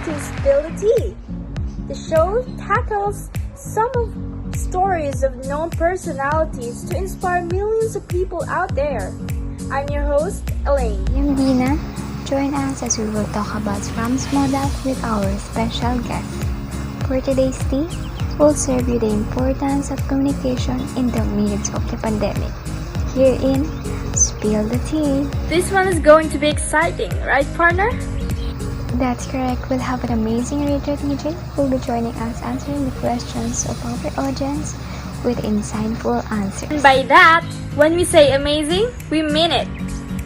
to Spill the Tea. The show tackles some of stories of known personalities to inspire millions of people out there. I'm your host, Elaine. I'm Dina. Join us as we will talk about Scrum's model with our special guest. For today's tea, we'll serve you the importance of communication in the midst of the pandemic. Here in Spill the Tea. This one is going to be exciting, right, partner? That's correct. We'll have an amazing radio DJ who will be joining us answering the questions of our audience with insightful answers. And by that, when we say amazing, we mean it.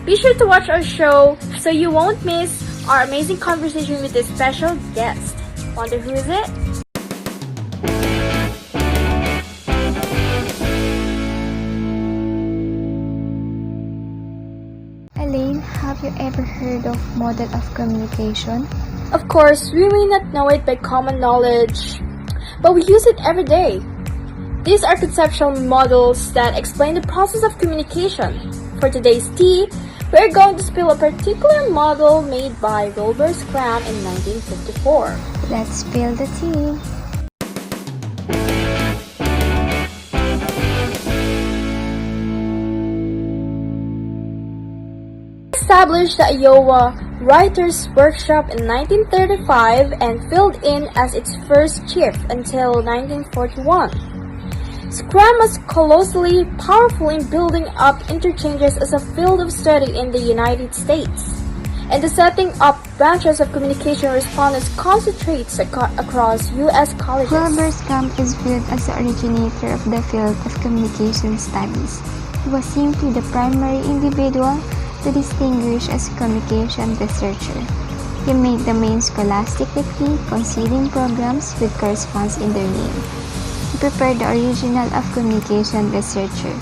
Be sure to watch our show so you won't miss our amazing conversation with this special guest. Wonder who is it? Elaine, have you ever heard of model of communication? Of course, we may not know it by common knowledge, but we use it every day. These are conceptual models that explain the process of communication. For today's tea, we're going to spill a particular model made by Wilbur Scrum in 1954. Let's spill the tea. Established the Iowa Writers' Workshop in 1935 and filled in as its first chief until 1941. Scrum was colossally powerful in building up interchanges as a field of study in the United States, and the setting up branches of communication respondents concentrates across U.S. colleges. Wilbur Scrum is viewed as the originator of the field of communication studies. He was simply the primary individual to distinguish as a communication researcher. He made the main scholastic degree conceding programs with corresponds in their name. He prepared the original of communication researcher.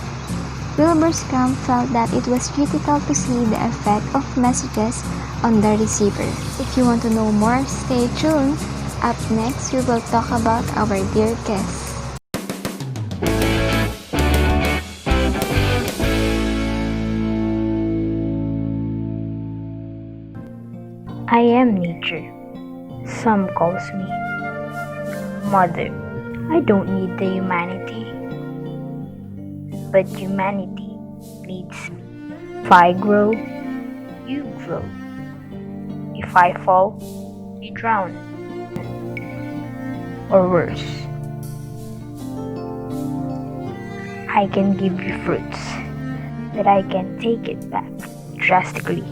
Wilbur Scrum felt that it was critical to see the effect of messages on the receiver. If you want to know more, stay tuned. Up next, we will talk about our dear guest. I am nature. Some calls me mother. I don't need the humanity, but humanity needs me. If I grow, you grow. If I fall, you drown. Or worse, I can give you fruits, but I can take it back drastically.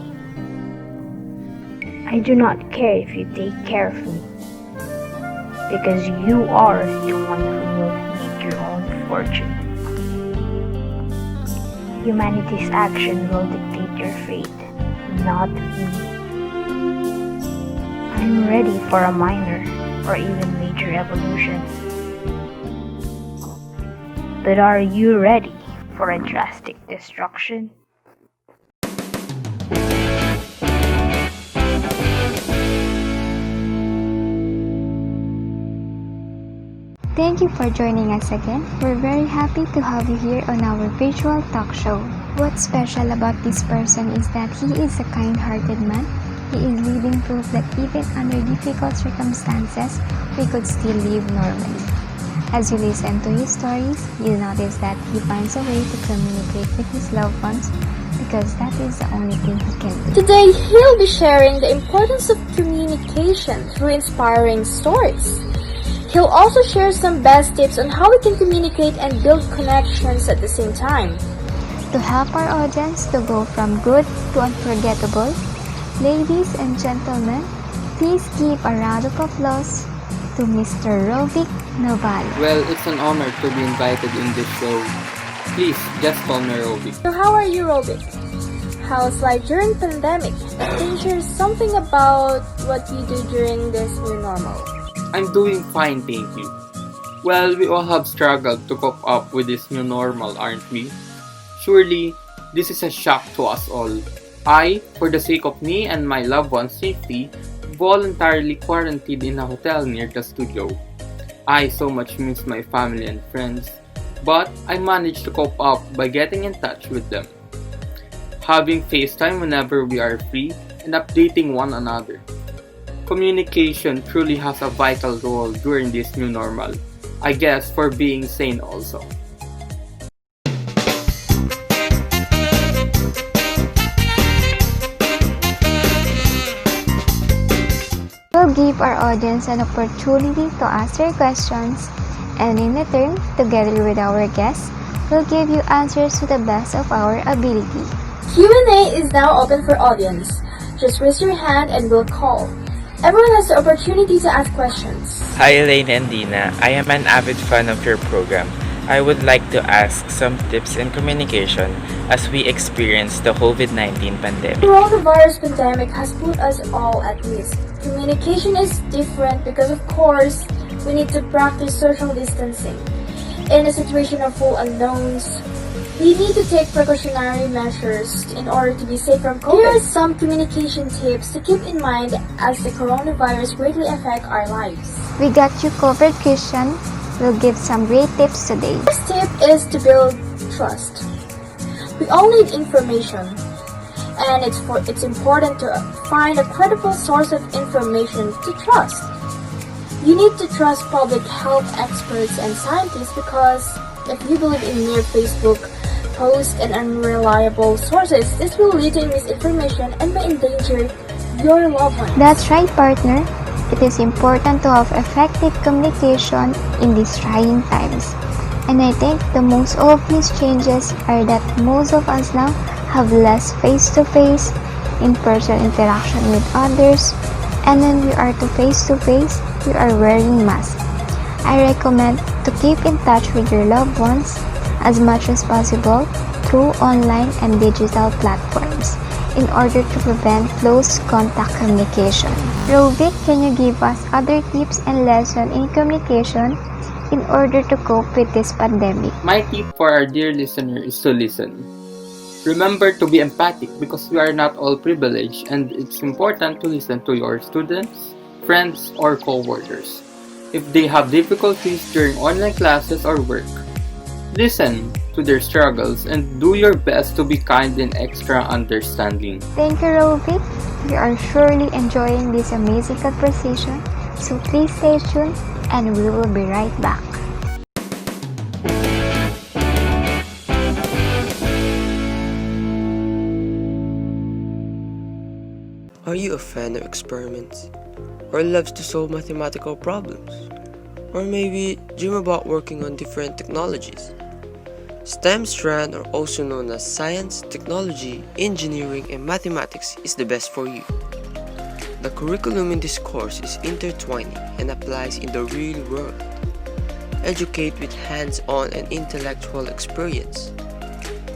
I do not care if you take care of me, because you are the one who will make your own fortune. Humanity's action will dictate your fate, not me. I'm ready for a minor or even major evolution. But are you ready for a drastic destruction? Thank you for joining us again. We're very happy to have you here on our virtual talk show. What's special about this person is that he is a kind-hearted man. He is living proof that even under difficult circumstances, we could still live normally. As you listen to his stories, you'll notice that he finds a way to communicate with his loved ones because that is the only thing he can do. Today, he'll be sharing the importance of communication through inspiring stories. He'll also share some best tips on how we can communicate and build connections at the same time. To help our audience to go from good to unforgettable, ladies and gentlemen, please give a round of applause to Mr. Rovic Naval. Well, it's an honor to be invited in this show. Please, just call me Rovic. So how are you, Rovic? How's life during pandemic? Can you share something about what you do during this new normal? I'm doing fine, thank you. Well, we all have struggled to cope up with this new normal, aren't we? Surely, this is a shock to us all. I, for the sake of me and my loved one's safety, voluntarily quarantined in a hotel near the studio. I so much miss my family and friends, but I managed to cope up by getting in touch with them, having FaceTime whenever we are free, and updating one another. communication truly has a vital role during this new normal. I guess for being sane also. We'll give our audience an opportunity to ask their questions, and in return, together with our guests, we'll give you answers to the best of our ability. Q&A is now open for audience. Just raise your hand and we'll call. Everyone has the opportunity to ask questions. Hi Elaine and Dina, I am an avid fan of your program. I would like to ask some tips in communication as we experience the COVID-19 pandemic. The coronavirus pandemic has put us all at risk. Communication is different because, of course, we need to practice social distancing. In a situation of full unknowns, we need to take precautionary measures in order to be safe from COVID. Here are some communication tips to keep in mind as the coronavirus greatly affects our lives. We got you covered, Christian. We'll give some great tips today. First tip is to build trust. We all need information, and it's important to find a credible source of information to trust. You need to trust public health experts and scientists because if you believe in mere Facebook posts and unreliable sources, this will lead to misinformation and may endanger your loved ones. That's right, partner. It is important to have effective communication in these trying times. And I think the most obvious changes are that most of us now have less face-to-face, in-person interaction with others, and when we are face-to-face, we are wearing masks. I recommend to keep in touch with your loved ones as much as possible through online and digital platforms in order to prevent close contact communication. Rovic, can you give us other tips and lessons in communication in order to cope with this pandemic? My tip for our dear listener is to listen. Remember to be empathic because we are not all privileged and it's important to listen to your students, friends, or co-workers. If they have difficulties during online classes or work, listen to their struggles and do your best to be kind and extra understanding. Thank you, Rovic. We are surely enjoying this amazing conversation, so please stay tuned and we will be right back. Are you a fan of experiments? Or loves to solve mathematical problems? Or maybe dream about working on different technologies? STEM strand, or also known as science, technology, engineering, and mathematics, is the best for you. The curriculum in this course is intertwining and applies in the real world. Educate with hands-on and intellectual experience.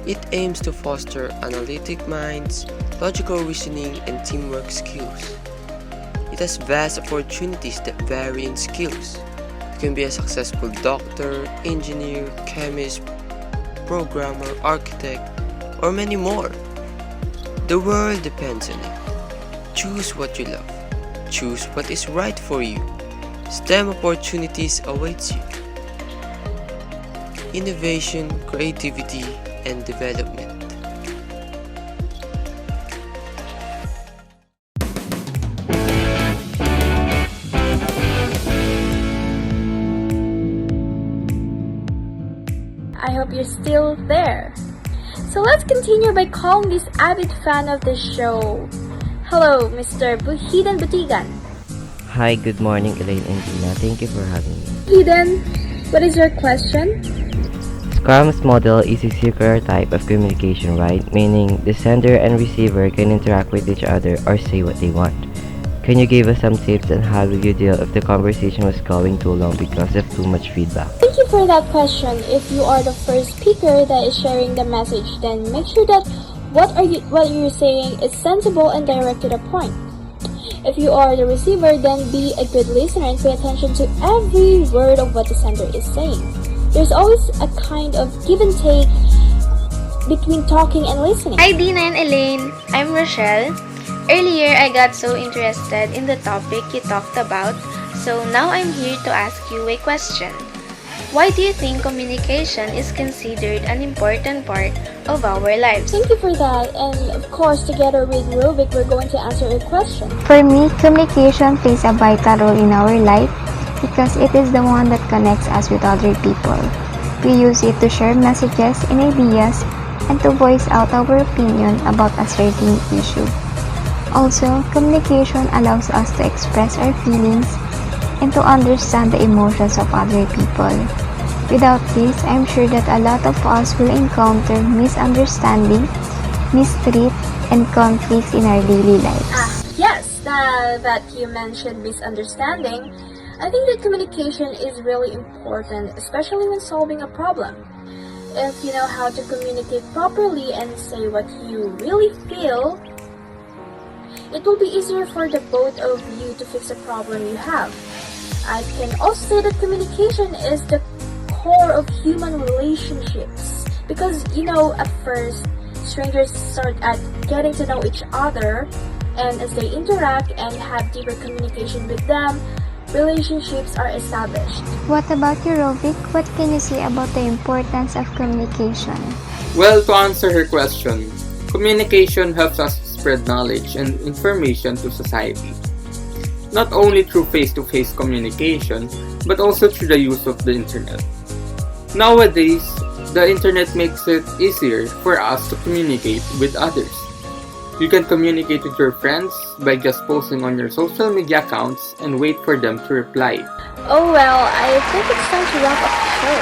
It aims to foster analytic minds, logical reasoning, and teamwork skills. It has vast opportunities that vary in skills. You can be a successful doctor, engineer, chemist, programmer, architect, or many more. The world depends on it. Choose what you love. Choose what is right for you. STEM opportunities awaits you. Innovation, creativity, and development. I hope you're still there. So let's continue by calling this avid fan of the show. Hello, Mr. Butigan. Hi, good morning, Elaine and Dina. Thank you for having me. Eden, what is your question? Scrum's model is a circular type of communication, right? Meaning the sender and receiver can interact with each other or say what they want. Can you give us some tips on how do you deal if the conversation was going too long because of too much feedback? Thank you for that question. If you are the first speaker that is sharing the message, then make sure that what you're saying is sensible and direct to the point. If you are the receiver, then be a good listener and pay attention to every word of what the sender is saying. There's always a kind of give and take between talking and listening. Hi Dina and Elaine, I'm Rochelle. Earlier, I got so interested in the topic you talked about, so now I'm here to ask you a question. Why do you think communication is considered an important part of our lives? Thank you for that. And of course, together with Rovic, we're going to answer your question. For me, communication plays a vital role in our life because it is the one that connects us with other people. We use it to share messages and ideas and to voice out our opinion about a certain issue. Also, communication allows us to express our feelings and to understand the emotions of other people. Without this, I'm sure that a lot of us will encounter misunderstanding, mistreat, and conflicts in our daily lives. Yes, now that you mentioned misunderstanding, I think that communication is really important, especially when solving a problem. If you know how to communicate properly and say what you really feel, it will be easier for the both of you to fix a problem you have. I can also say that communication is the core of human relationships because, at first, strangers start at getting to know each other, and as they interact and have deeper communication with them, relationships are established. What about you, Rovic? What can you say about the importance of communication? Well, to answer her question, communication helps us spread knowledge and information to society. Not only through face-to-face communication, but also through the use of the internet. Nowadays, the internet makes it easier for us to communicate with others. You can communicate with your friends by just posting on your social media accounts and wait for them to reply. Oh well, I think it's time to wrap up the show.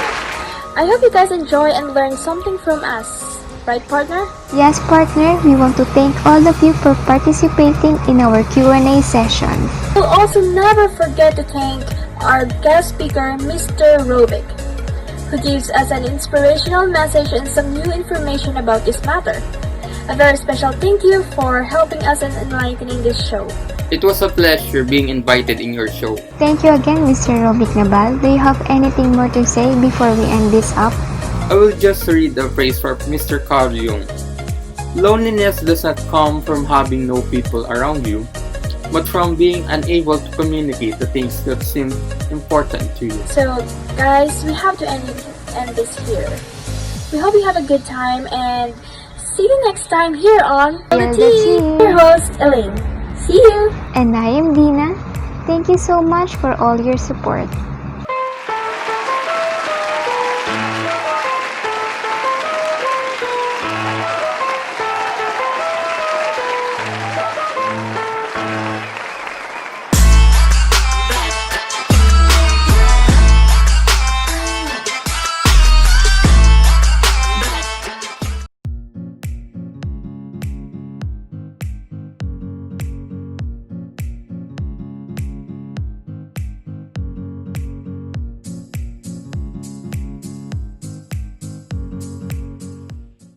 I hope you guys enjoy and learn something from us. Right, partner? Yes, partner, we want to thank all of you for participating in our Q&A session. We'll also never forget to thank our guest speaker, Mr. Rovic, who gives us an inspirational message and some new information about this matter. A very special thank you for helping us and enlightening this show. It was a pleasure being invited in your show. Thank you again, Mr. Rovic Naval. Do you have anything more to say before we end this up? I will just read a phrase from Mr. Carl Jung. Loneliness does not come from having no people around you, but from being unable to communicate the things that seem important to you. So, guys, we have to end this here. We hope you have a good time and see you next time here on Yeah, The that's Tea. it. Your host, Elaine. See you! And I am Dina. Thank you so much for all your support.